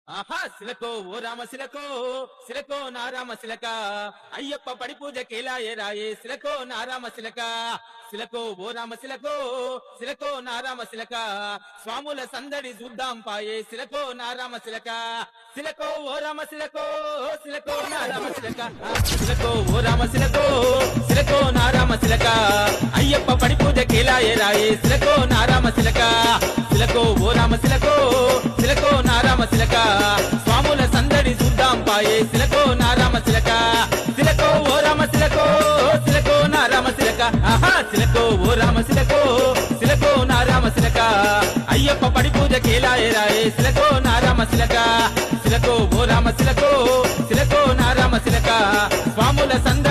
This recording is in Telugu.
ఆహా శిలకో ఓ రామ శిలకో శిలకో నా రామ శిలక అయ్యప్ప పడి పూజ కేలాయే రాయే శిలకో నా రామ శిలక శిలకో ఓ రామ శిలకో శిలకో నా రామ శిలక స్వాముల సందడి చూద్దాం పాయే శిలకో నా రామ శిలక శిలకో ఓ రామ శిలకో శిలకో నా రామ శిలక శిలకో ఓ రామ శిలకో శిలకో నా రామ శిలక అయ్యప్ప పడి పూజ కేలాయే రాయే శిలకో నా రామ శిలక శిలకో ఓ రామ శిలకో శిలకో నా రామ శిలక స్వాముల సందడి చూద్దాం పాయే శిలకో నా రామ శిలక శిలకో ఓ రామ శిలకో శిలకో నా రామ శిలక ఆహా శిలకో ఓ రామ శిలకో శిలకో నా రామ శిలక అయ్యప్ప పడి పూజ కేలాయే రాయే శిలకో నా రామ శిలక శిలకో ఓ రామ శిలకో శిలకో నా రామ శిలక స్వాముల సందడి